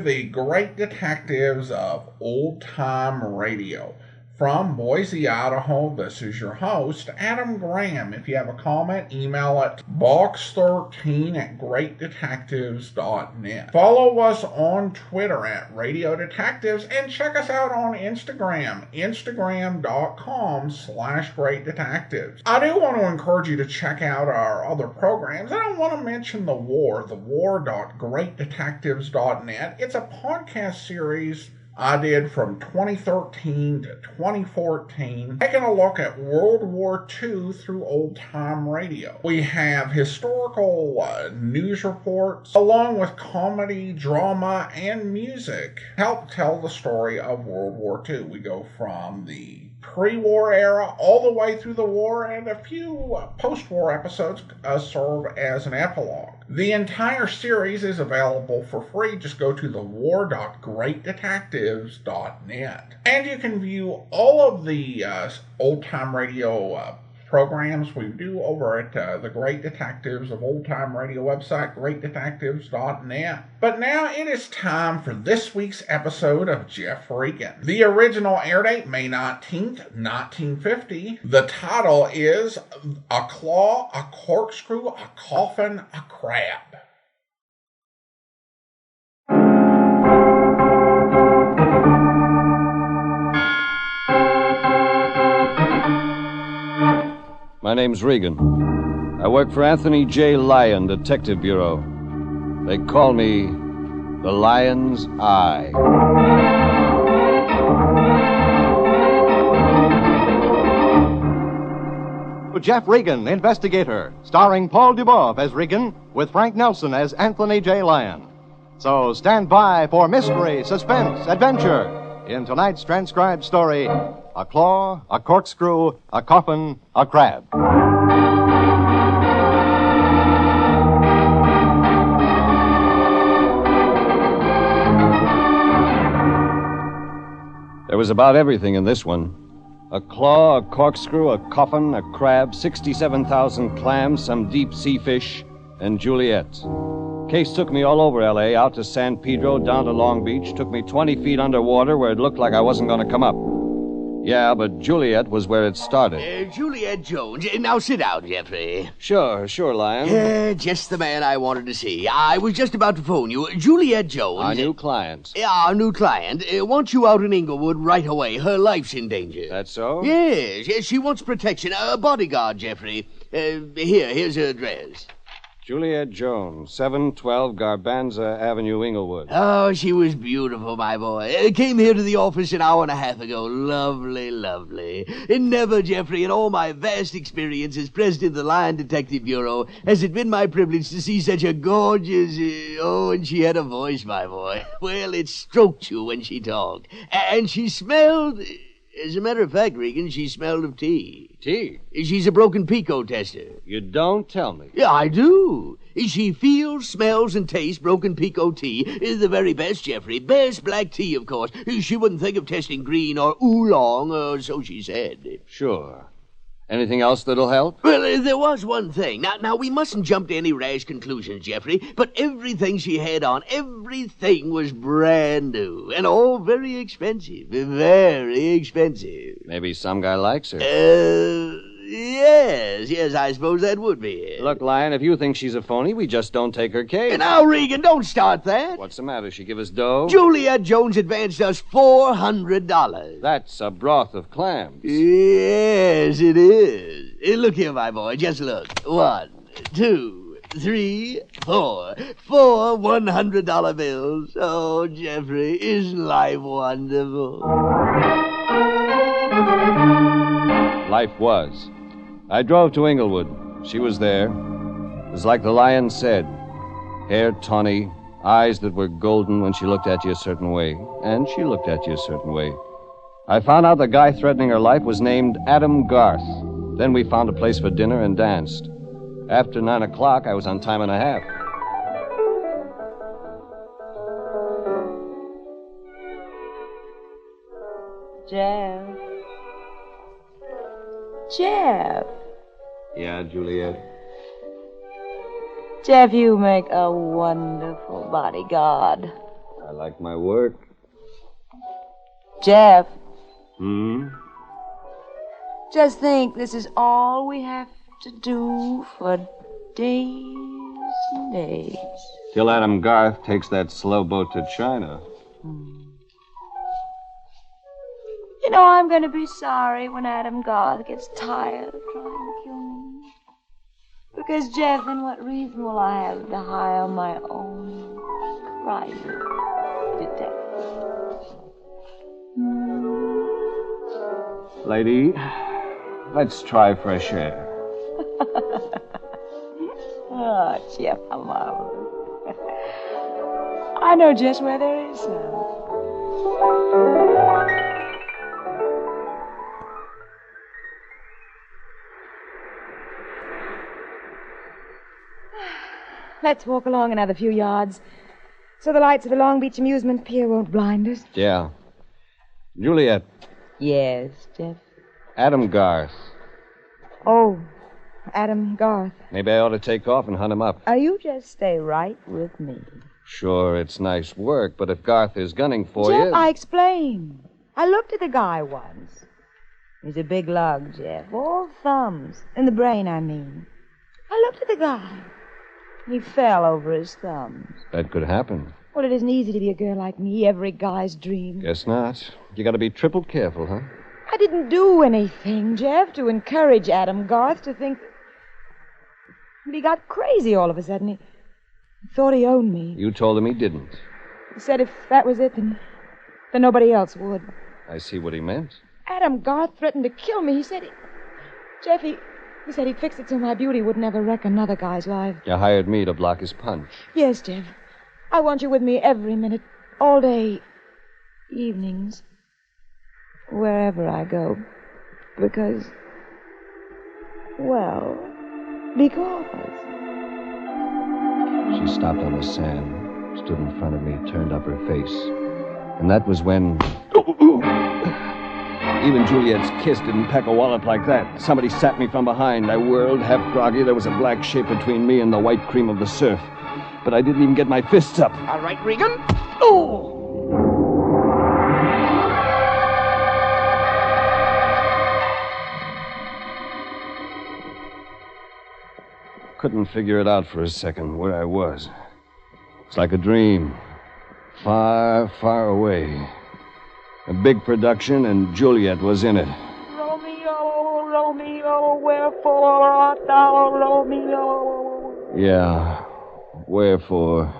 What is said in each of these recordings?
with the great detectives of old time radio. From Boise, Idaho, this is your host, Adam Graham. If you have a comment, email it box13@greatdetectives.net. Follow us on Twitter at Radio Detectives and check us out on Instagram, instagram.com/greatdetectives. I do want to encourage you to check out our other programs. I don't want to mention The war.greatdetectives.net. It's a podcast series I did from 2013 to 2014, taking a look at World War II through old-time radio. We have historical news reports, along with comedy, drama, and music, help tell the story of World War II. We go from the pre-war era all the way through the war, and a few post-war episodes serve as an epilogue. The entire series is available for free. Just go to thewar.greatdetectives.net. And you can view all of the old-time radio programs we do over at the Great Detectives of Old Time Radio website, greatdetectives.net. But now it is time for this week's episode of Jeff Regan. The original air date, May 19th, 1950. The title is A Claw, a Corkscrew, a Coffin, a Crab. My name's Regan. I work for Anthony J. Lyon Detective Bureau. They call me the Lion's Eye. Jeff Regan, Investigator, starring Paul Dubov as Regan, with Frank Nelson as Anthony J. Lyon. So stand by for mystery, suspense, adventure in tonight's transcribed story, A Claw, a Corkscrew, a Coffin, a Crab. There was about everything in this one. A claw, a corkscrew, a coffin, a crab, 67,000 clams, some deep sea fish, and Juliet. Case took me all over L.A., out to San Pedro, down to Long Beach, took me 20 feet underwater where it looked like I wasn't going to come up. Yeah, but Juliet was where it started. Juliet Jones. Now sit down, Jeffrey. Sure, Lion. Just the man I wanted to see. I was just about to phone you. Juliet Jones. Our new client. Our new client wants you out in Inglewood right away. Her life's in danger. That's so? Yes, she wants protection. A bodyguard, Jeffrey. Here's her address. Juliet Jones, 712 Garbanza Avenue, Inglewood. Oh, she was beautiful, my boy. Came here to the office an hour and a half ago. Lovely, lovely. And never, Jeffrey, in all my vast experience as president of the Lyon Detective Bureau, has it been my privilege to see such a gorgeous... and she had a voice, my boy. Well, it stroked you when she talked. And she smelled... As a matter of fact, Regan, she smelled of tea. Tea? She's a broken Pico tester. You don't tell me. Yeah, I do. She feels, smells, and tastes broken Pico tea. The very best, Jeffrey. Best black tea, of course. She wouldn't think of testing green or oolong, or so she said. Sure. Anything else that'll help? Well, there was one thing. Now, we mustn't jump to any rash conclusions, Jeffrey, but everything she had on, everything was brand new, and all very expensive. Very expensive. Maybe some guy likes her. Yes, I suppose that would be it. Look, Lion, if you think she's a phony, we just don't take her case. Now, Regan, don't start that. What's the matter? She give us dough? Juliet Jones advanced us $400. That's a broth of clams. Yes, it is. Look here, my boy, just look. 1, 2, 3, 4. 4 $100 bills. Oh, Jeffrey, isn't life wonderful? Life was. I drove to Inglewood. She was there. It was like the lion said. Hair tawny, eyes that were golden when she looked at you a certain way. And she looked at you a certain way. I found out the guy threatening her life was named Adam Garth. Then we found a place for dinner and danced. After 9 o'clock, I was on time and a half. Jeff. Yeah, Juliet? Jeff, you make a wonderful bodyguard. I like my work. Jeff, Just think, this is all we have to do for days and days. Till Adam Garth takes that slow boat to China. You know, I'm going to be sorry when Adam Garth gets tired of trying to kill me. Because, Jeff, then what reason will I have to hire my own private detective? Lady, let's try fresh air. Oh, Jeff, how marvelous. I know just where there is some. Let's walk along another few yards so the lights of the Long Beach Amusement Pier won't blind us. Yeah. Juliet, Yes, Jeff. Adam Garth. Oh, Adam Garth. Maybe I ought to take off and hunt him up. You just stay right with me. Sure, it's nice work, but if Garth is gunning for Jeff, you... I explained. I looked at the guy once. He's a big lug, Jeff. All thumbs. In the brain, I mean. I looked at the guy. He fell over his thumbs. That could happen. Well, it isn't easy to be a girl like me, every guy's dream. Guess not. You gotta be triple careful, huh? I didn't do anything, Jeff, to encourage Adam Garth to think... But he got crazy all of a sudden. He thought he owned me. You told him he didn't. He said if that was it, then nobody else would. I see what he meant. Adam Garth threatened to kill me. He said Jeff, he said he'd fix it so my beauty would never wreck another guy's life. You hired me to block his punch. Yes, Jeff. I want you with me every minute, all day, evenings, wherever I go. Because... She stopped on the sand, stood in front of me, turned up her face. And that was when... Even Juliet's kiss didn't peck a wallop like that. Somebody sat me from behind. I whirled, half groggy. There was a black shape between me and the white cream of the surf. But I didn't even get my fists up. All right, Regan. Oh! Couldn't figure it out for a second where I was. It's like a dream. Far, far away. A big production, and Juliet was in it. Romeo, Romeo, wherefore art thou, Romeo? Yeah. Wherefore?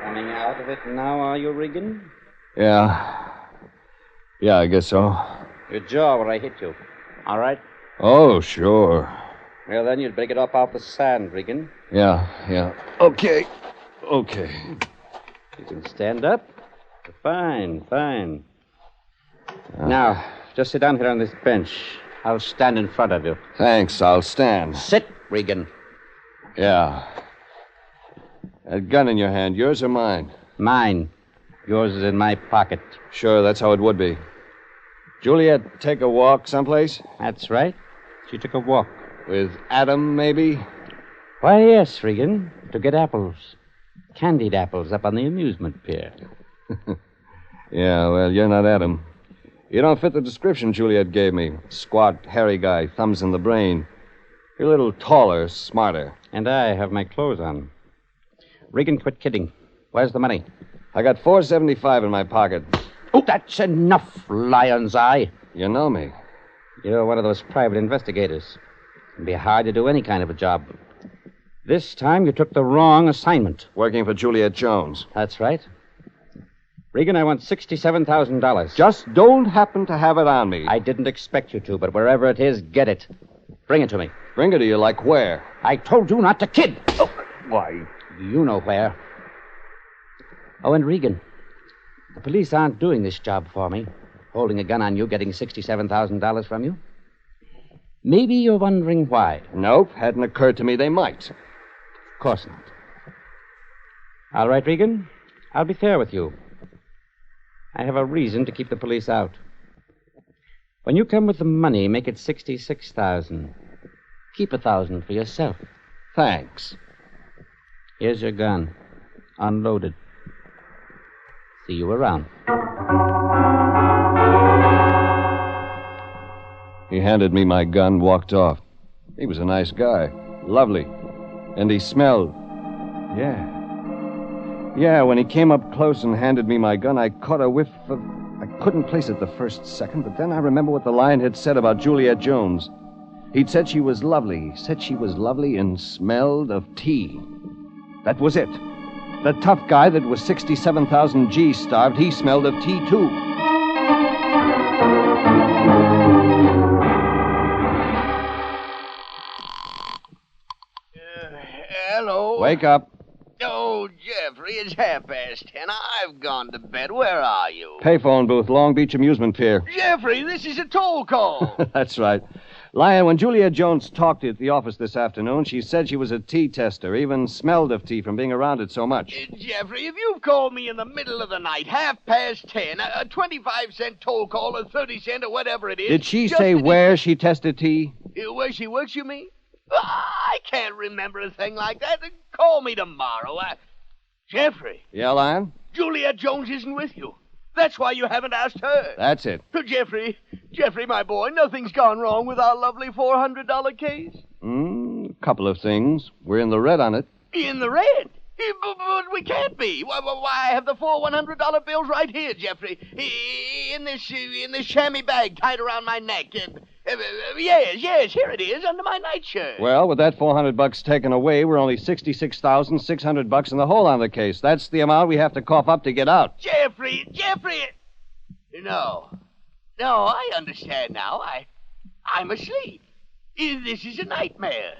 Coming out of it now, are you, Regan? Yeah. Yeah, I guess so. Your jaw where I hit you. All right? Oh, sure. Well, then you'd better get up off the sand, Regan. Yeah. Okay. You can stand up. Fine. Now, just sit down here on this bench. I'll stand in front of you. Thanks, I'll stand. Sit, Regan. Yeah. That gun in your hand, yours or mine? Mine. Yours is in my pocket. Sure, that's how it would be. Juliet, take a walk someplace? That's right. She took a walk. With Adam, maybe? Why, yes, Regan. To get apples. Candied apples up on the amusement pier. Yeah, well, you're not Adam. You don't fit the description Juliet gave me. Squat, hairy guy, thumbs in the brain. You're a little taller, smarter. And I have my clothes on. Regan, quit kidding. Where's the money? I got $4.75 in my pocket. Oh, that's enough, lion's eye. You know me. You're one of those private investigators. It'd be hard to do any kind of a job. This time you took the wrong assignment. Working for Juliet Jones. That's right. Regan, I want $67,000. Just don't happen to have it on me. I didn't expect you to, but wherever it is, get it. Bring it to me. Bring it to you like where? I told you not to kid. Oh, Why? you know where. Oh, and Regan, the police aren't doing this job for me. Holding a gun on you, getting $67,000 from you. Maybe you're wondering why. Nope, hadn't occurred to me they might. Of course not. All right, Regan, I'll be fair with you. I have a reason to keep the police out. When you come with the money, make it 66,000. Keep 1,000 for yourself. Thanks. Here's your gun. Unloaded. See you around. He handed me my gun, walked off. He was a nice guy. Lovely. And he smelled. Yeah, when he came up close and handed me my gun, I caught a whiff of... I couldn't place it the first second, but then I remember what the lion had said about Juliet Jones. He'd said she was lovely. He said she was lovely and smelled of tea. That was it. The tough guy that was 67,000 G's starved, he smelled of tea, too. Hello. Wake up. Oh, Jeffrey, it's 10:30. I've gone to bed. Where are you? Payphone booth, Long Beach Amusement Pier. Jeffrey, this is a toll call. That's right. Lion, when Juliet Jones talked at the office this afternoon, she said she was a tea tester, even smelled of tea from being around it so much. Jeffrey, if you've called me in the middle of the night, 10:30, a 25-cent toll call, or 30 cent, or whatever it is... Did she say where she tested tea? Where she works, you mean? I can't remember a thing like that. Call me tomorrow. Jeffrey. Yeah, Lion? Juliet Jones isn't with you. That's why you haven't asked her. That's it. Jeffrey, my boy, nothing's gone wrong with our lovely $400 case. A couple of things. We're in the red on it. In the red? But we can't be. Why, I have the four $100 bills right here, Jeffrey. In this chamois bag tied around my neck. Yes, here it is, under my nightshirt. Well, with that $400 taken away, we're only $66,600 in the hole on the case. That's the amount we have to cough up to get out. Jeffrey! No, I understand now. I'm asleep. This is a nightmare.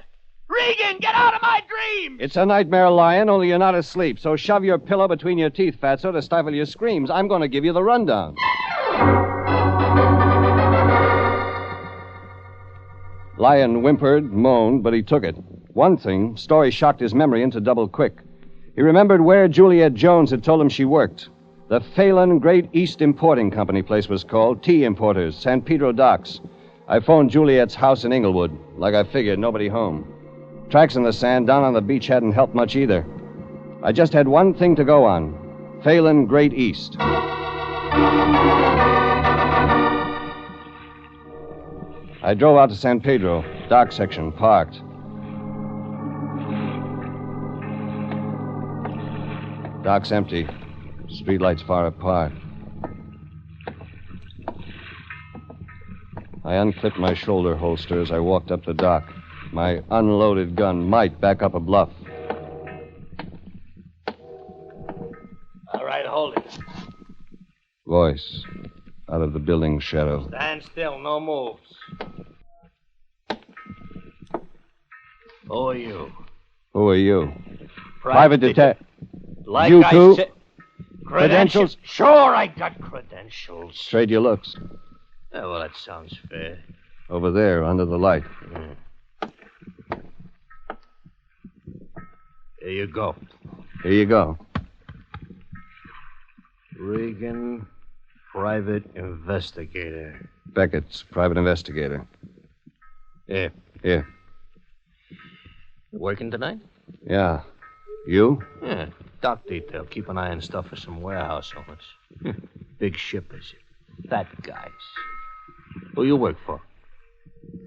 Regan, get out of my dreams! It's a nightmare, Lion, only you're not asleep. So shove your pillow between your teeth, Fatso, to stifle your screams. I'm going to give you the rundown. Lion whimpered, moaned, but he took it. One thing, story shocked his memory into double quick. He remembered where Juliet Jones had told him she worked. The Phelan Great East Importing Company place was called. Tea Importers, San Pedro Docks. I phoned Juliet's house in Inglewood. Like I figured, nobody home. Tracks in the sand down on the beach hadn't helped much either. I just had one thing to go on. Phelan Great East. I drove out to San Pedro, dock section, parked. Dock's empty. Streetlights far apart. I unclipped my shoulder holster as I walked up the dock. My unloaded gun might back up a bluff. All right, hold it. Voice out of the building shadow. Stand still, no moves. Who are you? Who are you? Private detective. Like you I too? said. Credentials? Sure, I got credentials. Trade your looks. Oh, well, that sounds fair. Over there, under the light. Here you go. Here you go. Regan, private investigator. Beckett's private investigator. Here. Here. Working tonight? Yeah. You? Yeah. Dock detail. Keep an eye on stuff for some warehouse owners. Big shippers. Fat guys. Who you work for?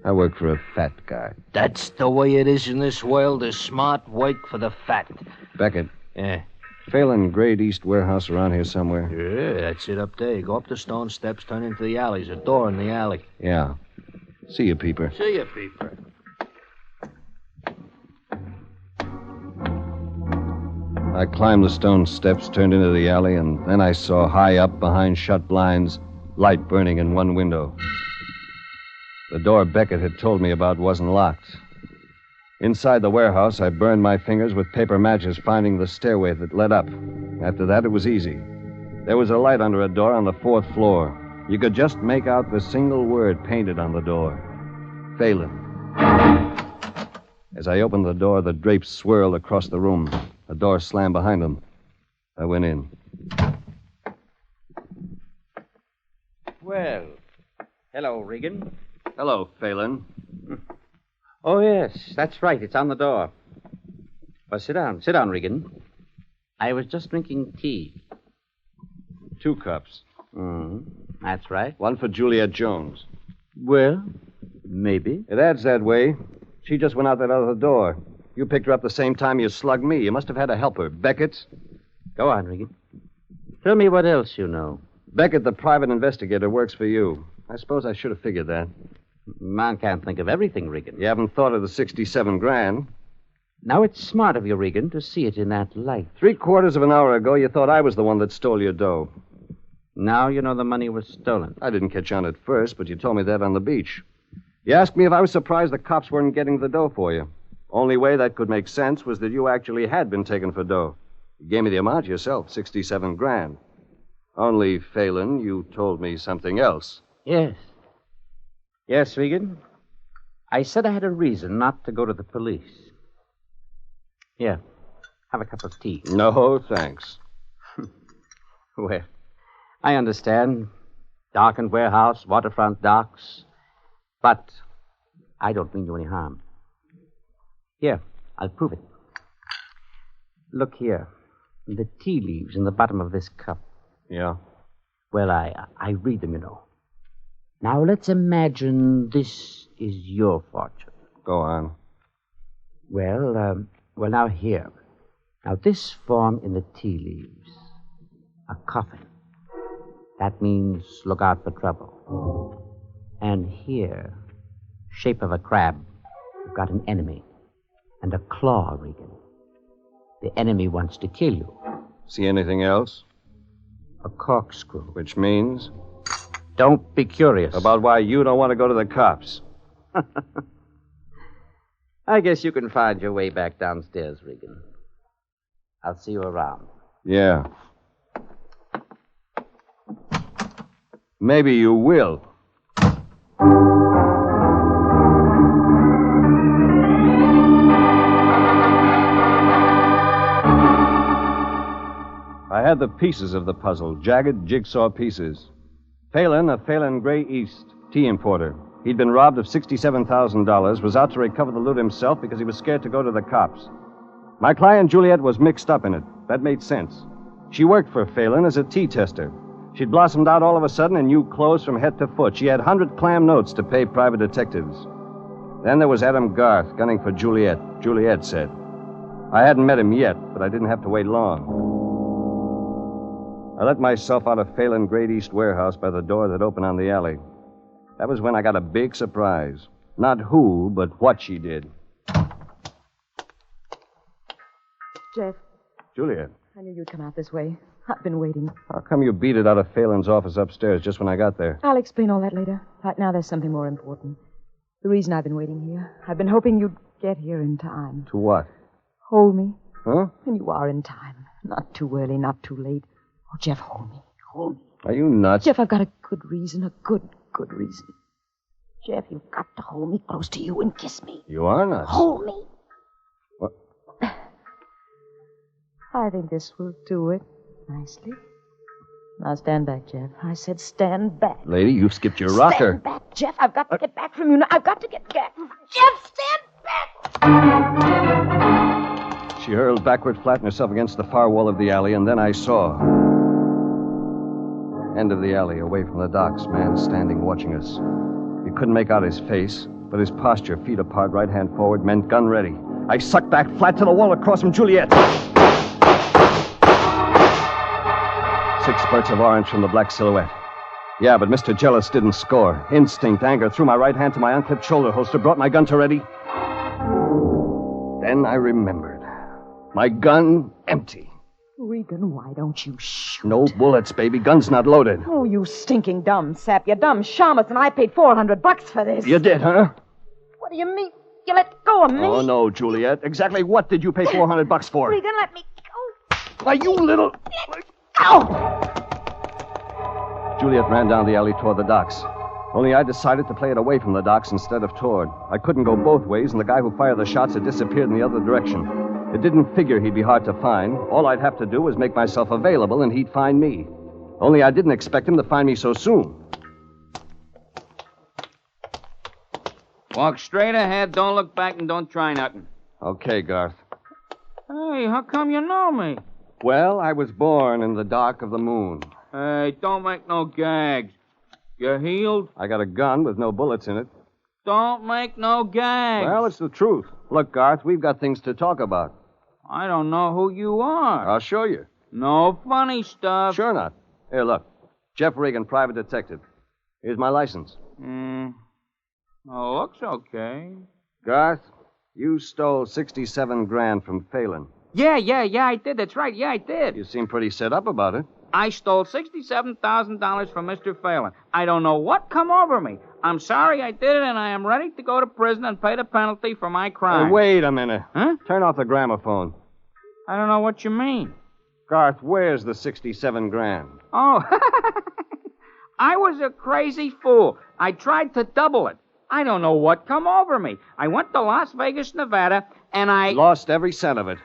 I work for a fat guy. That's the way it is in this world. The smart work for the fat. Beckett. Yeah. Phelan Great East warehouse around here somewhere. Yeah, that's it up there. You go up the stone steps, turn into the alley. There's a door in the alley. Yeah. See you, Peeper. See you, Peeper. I climbed the stone steps, turned into the alley, and then I saw high up behind shut blinds, light burning in one window. The door Beckett had told me about wasn't locked. Inside the warehouse, I burned my fingers with paper matches, finding the stairway that led up. After that, it was easy. There was a light under a door on the 4th floor. You could just make out the single word painted on the door. Phelan. As I opened the door, the drapes swirled across the room. The door slammed behind them. I went in. Well, hello, Regan. Hello, Phelan. Oh, yes, that's right. It's on the door. Well, sit down. Sit down, Regan. I was just drinking tea. 2 cups. That's right. One for Juliet Jones. Well, maybe. It adds that way. She just went out that other door. You picked her up the same time you slugged me. You must have had to help her. Beckett? Go on, Regan. Tell me what else you know. Beckett, the private investigator, works for you. I suppose I should have figured that. Man can't think of everything, Regan. You haven't thought of the 67 grand. Now, it's smart of you, Regan, to see it in that light. 3/4 of an hour ago, you thought I was the one that stole your dough. Now you know the money was stolen. I didn't catch on at first, but you told me that on the beach. You asked me if I was surprised the cops weren't getting the dough for you. Only way that could make sense was that you actually had been taken for dough. You gave me the amount yourself, 67 grand. Only, Phelan, you told me something else. Yes. Yes, Regan. I said I had a reason not to go to the police. Here, have a cup of tea. No, thanks. Well, I understand. Darkened warehouse, waterfront docks. But I don't mean you any harm. Here, I'll prove it. Look here. The tea leaves in the bottom of this cup. Yeah? Well, I read them, you know. Now, let's imagine this is your fortune. Go on. Well, now here. Now, this form in the tea leaves. A coffin. That means look out for trouble. And here, shape of a crab, you've got an enemy. And a claw, Regan. The enemy wants to kill you. See anything else? A corkscrew. Which means? Don't be curious. About why you don't want to go to the cops. I guess you can find your way back downstairs, Regan. I'll see you around. Yeah. Maybe you will. I had the pieces of the puzzle, jagged jigsaw pieces. Phelan, a Phelan Gray East tea importer. He'd been robbed of $67,000, was out to recover the loot himself because he was scared to go to the cops. My client, Juliet, was mixed up in it. That made sense. She worked for Phelan as a tea tester. She'd blossomed out all of a sudden in new clothes from head to foot. She had 100 clam notes to pay private detectives. Then there was Adam Garth, gunning for Juliet, Juliet said. I hadn't met him yet, but I didn't have to wait long. I let myself out of Phelan Great East warehouse by the door that opened on the alley. That was when I got a big surprise. Not who, but what she did. Jeff, Juliet, I knew you'd come out this way. I've been waiting. how come you beat it out of Phelan's office upstairs just when I got there? I'll explain all that later. Right now, there's something more important. The reason I've been waiting here. I've been hoping you'd get here in time. To what? Hold me. Huh? And you are in time. Not too early, not too late. Oh, Jeff, hold me. Hold me. Are you nuts? Jeff, I've got a good reason. A good reason. Jeff, you've got to hold me close to you and kiss me. You are nuts. Hold me. What? I think this will do it nicely. Now stand back, Jeff. I said stand back. Lady, you've skipped your rocker. Stand back, Jeff. I've got to get back from you now. I've got to get back. Jeff, stand back! She hurled backward, flattened herself against the far wall of the alley, and then I saw. End of the alley, away from the docks, man standing watching us. You couldn't make out his face, but his posture, feet apart, right hand forward, meant gun ready. I sucked back flat to the wall across from Juliet. 6 spurts of orange from the black silhouette. Yeah, but Mr. Jealous didn't score. Instinct, anger, threw my right hand to my unclipped shoulder holster, brought my gun to ready. Then I remembered. My gun empty. Regan, why don't you shoot? No bullets, baby. Gun's not loaded. Oh, you stinking dumb sap. You dumb shamus, and I paid $400 for this. You did, huh? What do you mean? You let go of me? Oh, no, Juliet. Exactly what did you pay $400 for? Regan, let me go. Why, you little... Go! Juliet ran down the alley toward the docks. Only I decided to play it away from the docks instead of toward. I couldn't go both ways, and the guy who fired the shots had disappeared in the other direction. It didn't figure he'd be hard to find. All I'd have to do was make myself available, and he'd find me. Only I didn't expect him to find me so soon. Walk straight ahead, don't look back, and don't try nothing. Okay, Garth. Hey, how come you know me? Well, I was born in the dark of the moon. Hey, don't make no gags. You healed? I got a gun with no bullets in it. Don't make no gags. Well, it's the truth. Look, Garth, we've got things to talk about. I don't know who you are. I'll show you. No funny stuff. Sure not. Here, look. Jeff Regan, private detective. Here's my license. Oh, looks okay. Garth, you stole 67 grand from Phelan. Yeah, I did. That's right. Yeah, I did. You seem pretty set up about it. I stole $67,000 from Mr. Phelan. I don't know what come over me. I'm sorry I did it, and I am ready to go to prison and pay the penalty for my crime. Hey, wait a minute. Huh? Turn off the gramophone. I don't know what you mean. Garth, where's the 67 grand? Oh, I was a crazy fool. I tried to double it. I don't know what come over me. I went to Las Vegas, Nevada, and I... Lost every cent of it.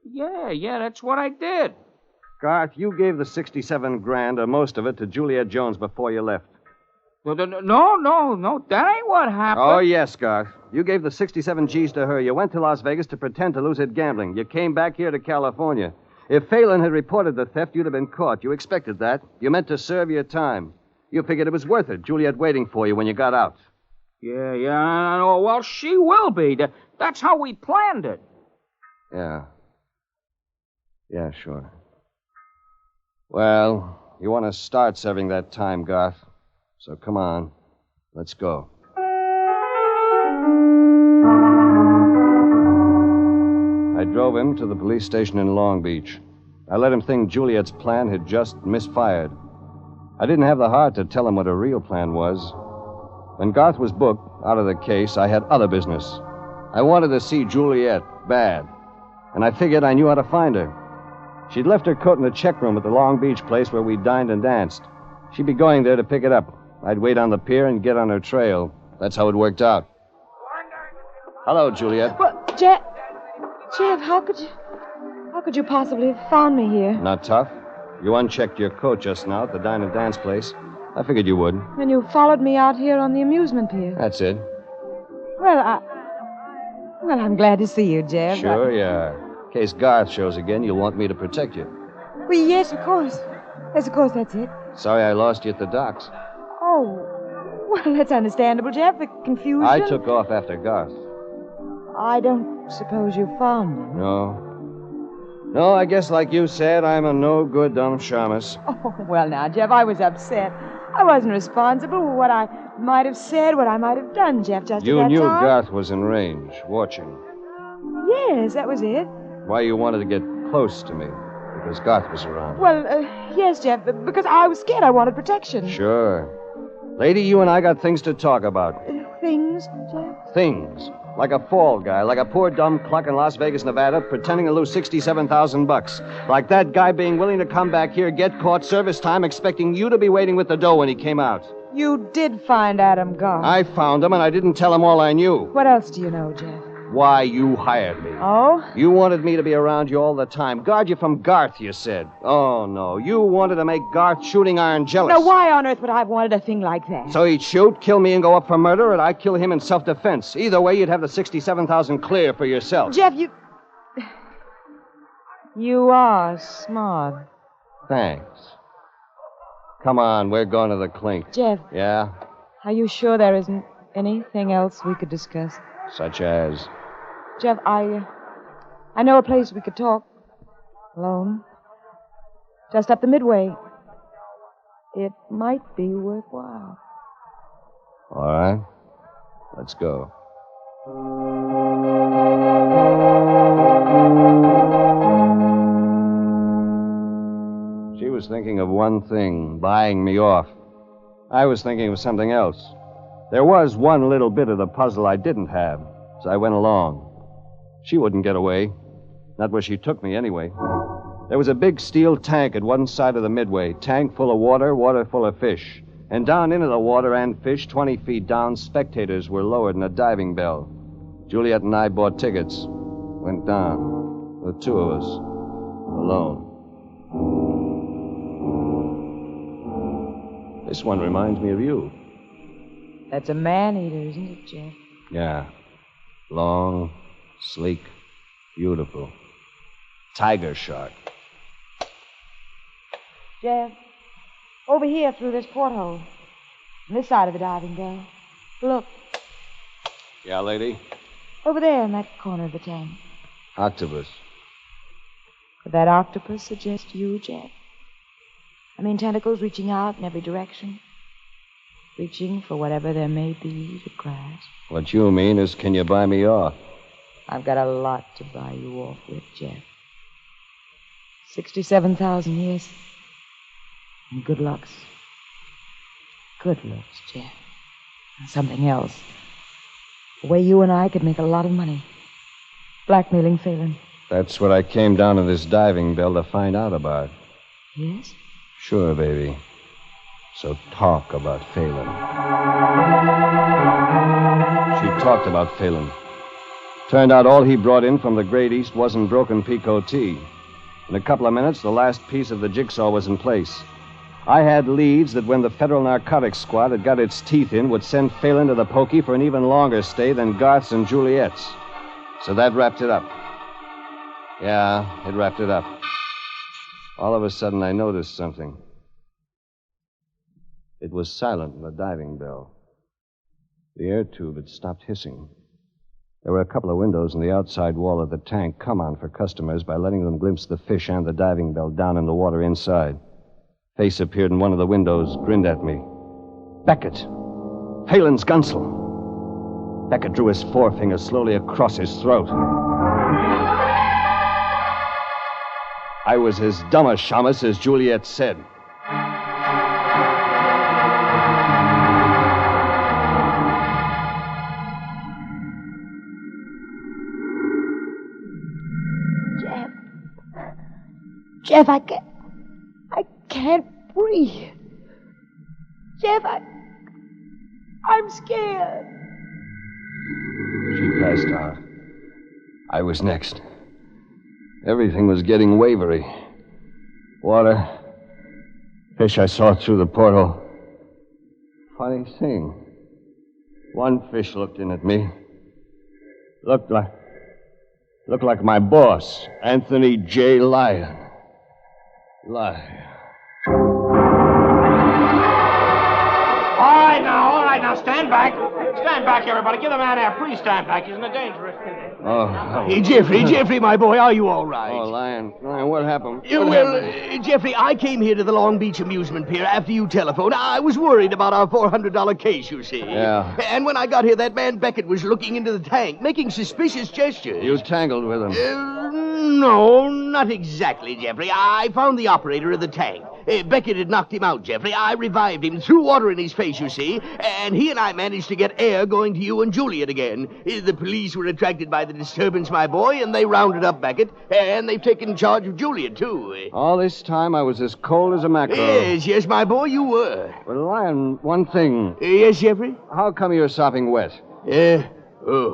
Yeah, that's what I did. Garth, you gave the 67 grand or most of it to Juliet Jones before you left. No, that ain't what happened. Oh, yes, Garth. You gave the 67 G's to her. You went to Las Vegas to pretend to lose it gambling. You came back here to California. If Phelan had reported the theft, you'd have been caught. You expected that. You meant to serve your time. You figured it was worth it, Juliet waiting for you when you got out. Yeah, I know. Well, she will be. That's how we planned it. Yeah. Yeah, sure. Well, you want to start serving that time, Garth. So come on. Let's go. I drove him to the police station in Long Beach. I let him think Juliet's plan had just misfired. I didn't have the heart to tell him what her real plan was. When Garth was booked out of the case, I had other business. I wanted to see Juliet, bad. And I figured I knew how to find her. She'd left her coat in the check room at the Long Beach place where we dined and danced. She'd be going there to pick it up. I'd wait on the pier and get on her trail. That's how it worked out. Hello, Juliet. Well, Jeff, how could you possibly have found me here? Not tough. You unchecked your coat just now at the dine and dance place. I figured you would. And you followed me out here on the amusement pier. That's it. Well, I'm glad to see you, Jeff. Sure you are. In case Garth shows again, you'll want me to protect you. Well, yes, of course. Yes, of course, that's it. Sorry I lost you at the docks. Oh, well, that's understandable, Jeff. The confusion. I took off after Garth. I don't suppose you found him. No, I guess like you said, I'm a no-good dumb shamus. Oh, well, now, Jeff, I was upset. I wasn't responsible for what I might have said, what I might have done, Jeff, just You at that knew time. Garth was in range, watching. Yes, that was it. Why you wanted to get close to me? Because Garth was around. Well, yes, Jeff, because I was scared. I wanted protection. Sure. Lady, you and I got things to talk about. Things, Jeff? Things. Like a fall guy, like a poor dumb cluck in Las Vegas, Nevada, pretending to lose $67,000. Like that guy being willing to come back here, get caught, service time, expecting you to be waiting with the dough when he came out. You did find Adam Garth. I found him, and I didn't tell him all I knew. What else do you know, Jeff? Why you hired me. Oh? You wanted me to be around you all the time. Guard you from Garth, you said. Oh, no. You wanted to make Garth shooting iron jealous. Now, why on earth would I have wanted a thing like that? So he'd shoot, kill me, and go up for murder, or I'd kill him in self-defense. Either way, you'd have the $67,000 clear for yourself. Jeff, you are smart. Thanks. Come on, we're going to the clink. Jeff. Yeah? Are you sure there isn't anything else we could discuss? Such as? Jeff, I know a place we could talk. Alone. Just up the midway. It might be worthwhile. All right. Let's go. She was thinking of one thing, buying me off. I was thinking of something else. There was one little bit of the puzzle I didn't have, so I went along. She wouldn't get away. Not where she took me, anyway. There was a big steel tank at one side of the midway, tank full of water, water full of fish. And down into the water and fish, 20 feet down, spectators were lowered in a diving bell. Juliet and I bought tickets. Went down. The two of us. Alone. This one reminds me of you. That's a man-eater, isn't it, Jeff? Yeah. Long, sleek, beautiful. Tiger shark. Jeff, over here through this porthole. On this side of the diving bell. Look, Yeah, lady? over there in that corner of the tank. Octopus. Could that octopus suggest you, Jeff? I mean, tentacles reaching out in every direction. Reaching for whatever there may be to grasp. What you mean is, can you buy me off? I've got a lot to buy you off with, Jeff. 67,000 years. And good looks. Good looks, Jeff. And something else. The way you and I could make a lot of money. Blackmailing Phelan. That's what I came down to this diving bell to find out about. Yes? Sure, baby. So talk about Phelan. She talked about Phelan. Turned out all he brought in from the Great East wasn't broken Pico tea. In a couple of minutes, the last piece of the jigsaw was in place. I had leads that when the Federal Narcotics Squad had got its teeth in would send Phelan to the pokey for an even longer stay than Garth's and Juliet's. So that wrapped it up. Yeah, it wrapped it up. All of a sudden, I noticed something. It was silent in the diving bell. The air tube had stopped hissing. There were a couple of windows in the outside wall of the tank come on for customers by letting them glimpse the fish and the diving bell down in the water inside. Face appeared in one of the windows, grinned at me. Beckett. Phelan's gunsel. Beckett drew his forefinger slowly across his throat. I was as dumb a shamus as Juliet said. Jeff, I can't breathe. Jeff, I'm scared. She passed out. I was next. Everything was getting wavery. Water. Fish I saw through the portal. Funny thing. One fish looked in at me. Looked like my boss, Anthony J. Lyon. All right, now, stand back. Stand back, everybody. Give the man air. Please stand back. He's in a dangerous condition. Hey, Jeffrey, my boy, are you all right? Oh, Lyon, what happened? Jeffrey, I came here to the Long Beach amusement pier after you telephoned. I was worried about our $400 case, you see. Yeah. And when I got here, that man Beckett was looking into the tank, making suspicious gestures. You tangled with him. No, not exactly, Jeffrey. I found the operator of the tank. Beckett had knocked him out, Jeffrey. I revived him, threw water in his face, you see, and he and I managed to get air going to you and Juliet again. The police were attracted by the disturbance, my boy, and they rounded up Beckett, and they've taken charge of Juliet, too. All this time, I was as cold as a mackerel. Yes, my boy, you were. But, Lyon, one thing. Yes, Jeffrey? How come you're sopping wet? Well,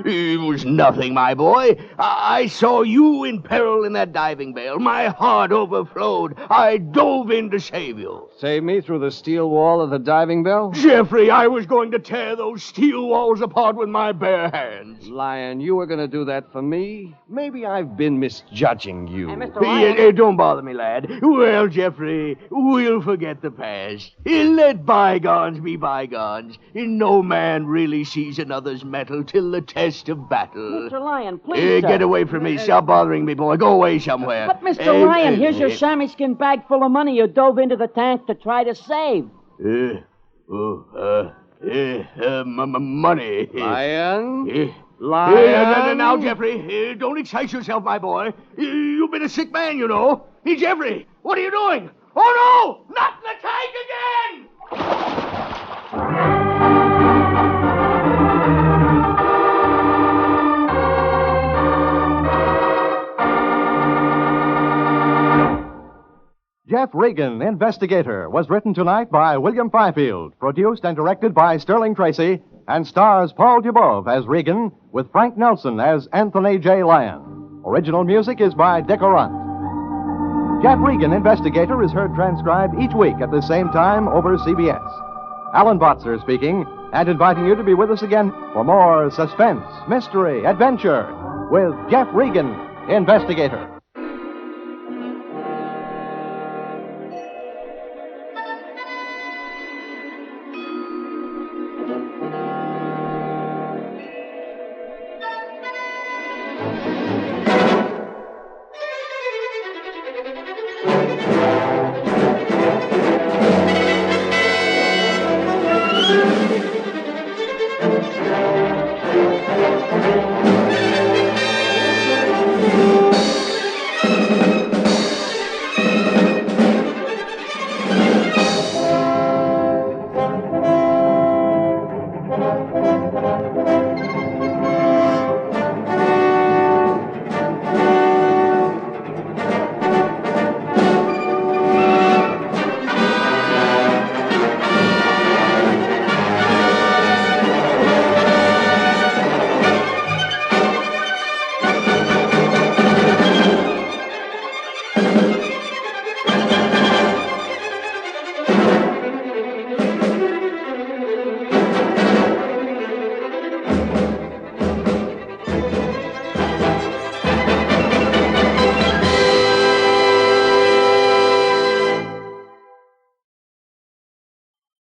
it was nothing, my boy. I saw you in peril in that diving bell. My heart overflowed. I dove in to save you. Save me through the steel wall of the diving bell? Jeffrey, I was going to tear those steel walls apart with my bare hands. Lyon, you were going to do that for me? Maybe I've been misjudging you. Hey, Mr. Lyon. Don't bother me, lad. Well, Jeffrey, we'll forget the past. Let bygones be bygones. No man really sees another's metal till the test of battle. Mr. Lyon, please, Get away from me. Stop bothering me, boy. Go away somewhere. But, Mr. Lyon, here's your chamois skin bag full of money you dove into the tank to try to save. Money. Lyon? Lyon? Now, Jeffrey, don't excite yourself, my boy. You've been a sick man, you know. Hey, Jeffrey, what are you doing? Oh, no! Not the tank again! Jeff Regan, Investigator, was written tonight by William Fifield, produced and directed by Sterling Tracy, and stars Paul Dubov as Regan, with Frank Nelson as Anthony J. Lyon. Original music is by Dick Orant. Jeff Regan, Investigator, is heard transcribed each week at the same time over CBS. Alan Botzer speaking. and inviting you to be with us again for more suspense, mystery, adventure with Jeff Regan, investigator.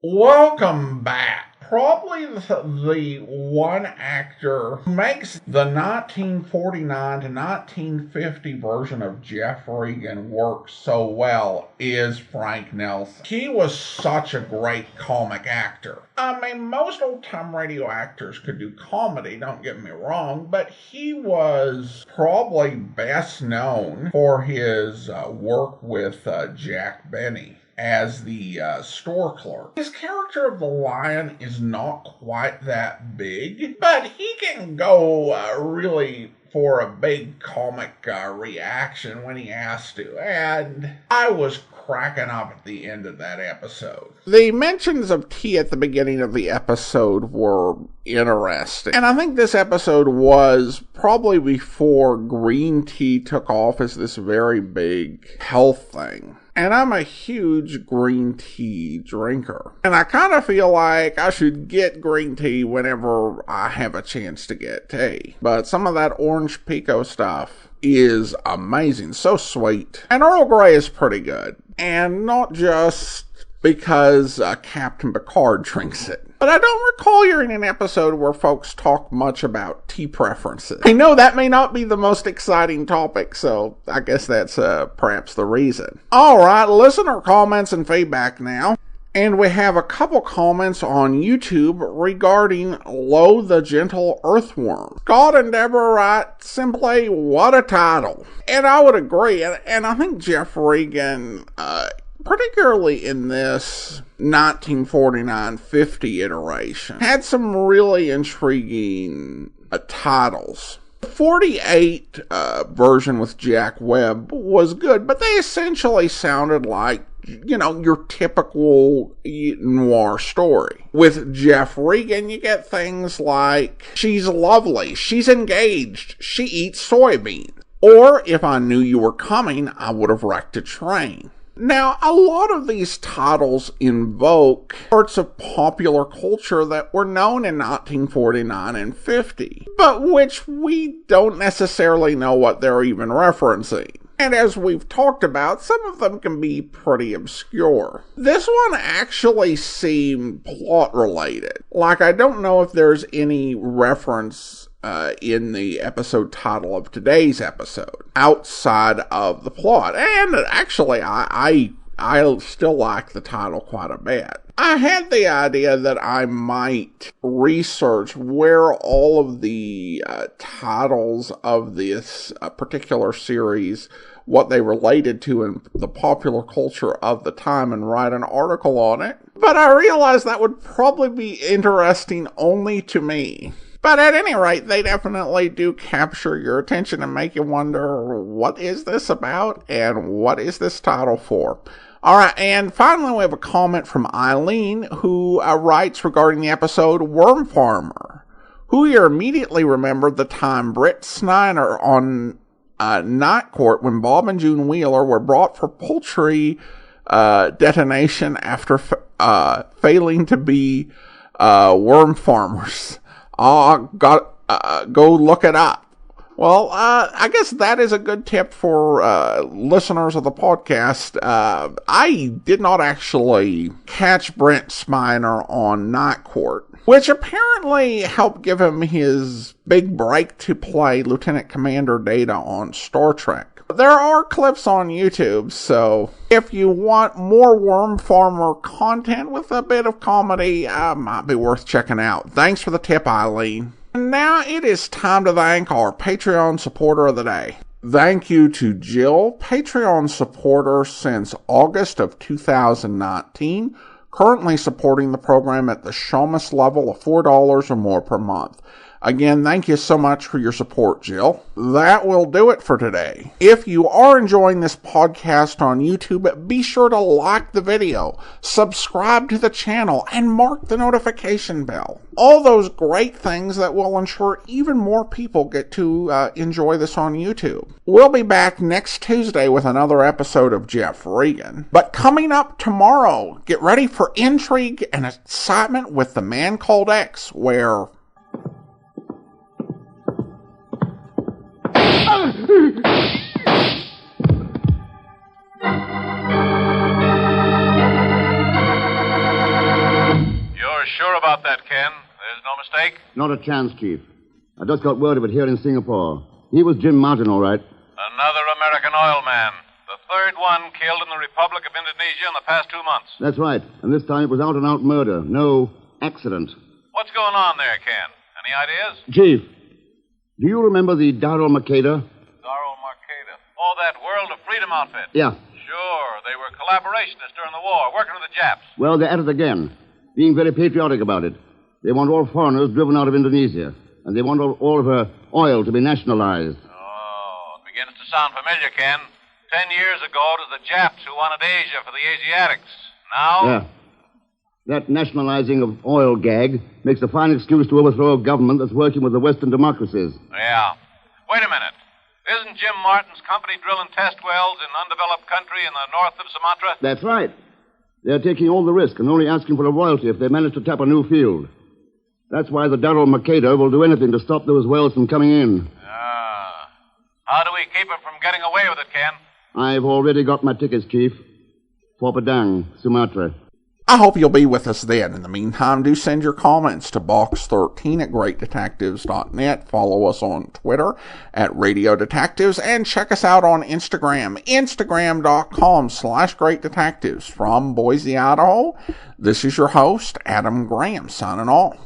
Welcome back. Probably the one actor who makes the 1949 to 1950 version of Jeff Regan work so well is Frank Nelson. He was such a great comic actor. I mean, most old-time radio actors could do comedy, don't get me wrong, but he was probably best known for his work with Jack Benny as the store clerk. His character of the Lion is not quite that big, but he can go really for a big comic reaction when he has to, and I was cracking up at the end of that episode. The mentions of tea at the beginning of the episode were interesting, and I think this episode was probably before green tea took off as this very big health thing. And I'm a huge green tea drinker. And I kind of feel like I should get green tea whenever I have a chance to get tea. But some of that orange pico stuff is amazing. So sweet. And Earl Grey is pretty good. And not just because Captain Picard drinks it. But I don't recall hearing an episode where folks talk much about tea preferences. I know that may not be the most exciting topic, so I guess that's perhaps the reason. Alright, listener comments and feedback now. And we have a couple comments on YouTube regarding Lo the Gentle Earthworm. Scott and Deborah write, simply, what a title. And I would agree, and I think Jeff Regan, particularly in this 1949-50 iteration, had some really intriguing titles. The 48 version with Jack Webb was good, but they essentially sounded like, you know, your typical noir story. With Jeff Regan, you get things like, she's lovely, she's engaged, she eats soybeans. Or, if I knew you were coming, I would have wrecked a train. Now, a lot of these titles invoke parts of popular culture that were known in 1949 and 50, but which we don't necessarily know what they're even referencing. And as we've talked about, some of them can be pretty obscure. This one actually seemed plot-related. Like, I don't know if there's any reference in the episode title of today's episode outside of the plot. And actually, I still like the title quite a bit. I had the idea that I might research where all of the titles of this particular series, what they related to in the popular culture of the time, and write an article on it. But I realized that would probably be interesting only to me. But at any rate, they definitely do capture your attention and make you wonder, what is this about and what is this title for? Alright, and finally we have a comment from Eileen, who writes regarding the episode Worm Farmer, who you immediately remembered the time Britt Snyder on Night Court when Bob and June Wheeler were brought for poultry detonation after failing to be worm farmers. Go look it up. Well, I guess that is a good tip for listeners of the podcast. I did not actually catch Brent Spiner on Night Court, which apparently helped give him his big break to play Lieutenant Commander Data on Star Trek. There are clips on YouTube, so if you want more Worm Farmer content with a bit of comedy, might be worth checking out. Thanks for the tip, Eileen. And now it is time to thank our Patreon supporter of the day. Thank you to Jill, Patreon supporter since August of 2019, currently supporting the program at the Showmas level of $4 or more per month. Again, thank you so much for your support, Jill. That will do it for today. If you are enjoying this podcast on YouTube, be sure to like the video, subscribe to the channel, and mark the notification bell. All those great things that will ensure even more people get to enjoy this on YouTube. We'll be back next Tuesday with another episode of Jeff Regan. But coming up tomorrow, get ready for intrigue and excitement with The Man Called X, where... You're sure about that, Ken? There's no mistake? Not a chance, Chief. I just got word of it here in Singapore. He was Jim Martin, all right. Another American oil man. The third one killed in the Republic of Indonesia in the past 2 months. That's right. And this time it was out-and-out murder. No accident. What's going on there, Ken? Any ideas? Chief, do you remember the Darrell Makeda? Darrell Marcada. Oh, that World of Freedom outfit. Yeah. Sure. They were collaborationists during the war, working with the Japs. Well, they're at it again, being very patriotic about it. They want all foreigners driven out of Indonesia, and they want all of her oil to be nationalized. Oh, it begins to sound familiar, Ken. 10 years ago, it was the Japs who wanted Asia for the Asiatics. Now... Yeah. That nationalizing of oil gag makes a fine excuse to overthrow a government that's working with the Western democracies. Yeah. Wait a minute. Isn't Jim Martin's company drilling test wells in undeveloped country in the north of Sumatra? That's right. They're taking all the risk and only asking for a royalty if they manage to tap a new field. That's why the Darrell Makeda will do anything to stop those wells from coming in. Ah. How do we keep him from getting away with it, Ken? I've already got my tickets, Chief. For Padang, Sumatra. I hope you'll be with us then. In the meantime, do send your comments to box13@greatdetectives.net. Follow us on Twitter @Radio Detectives and check us out on Instagram, instagram.com/greatdetectives. From Boise, Idaho, this is your host, Adam Graham, signing off.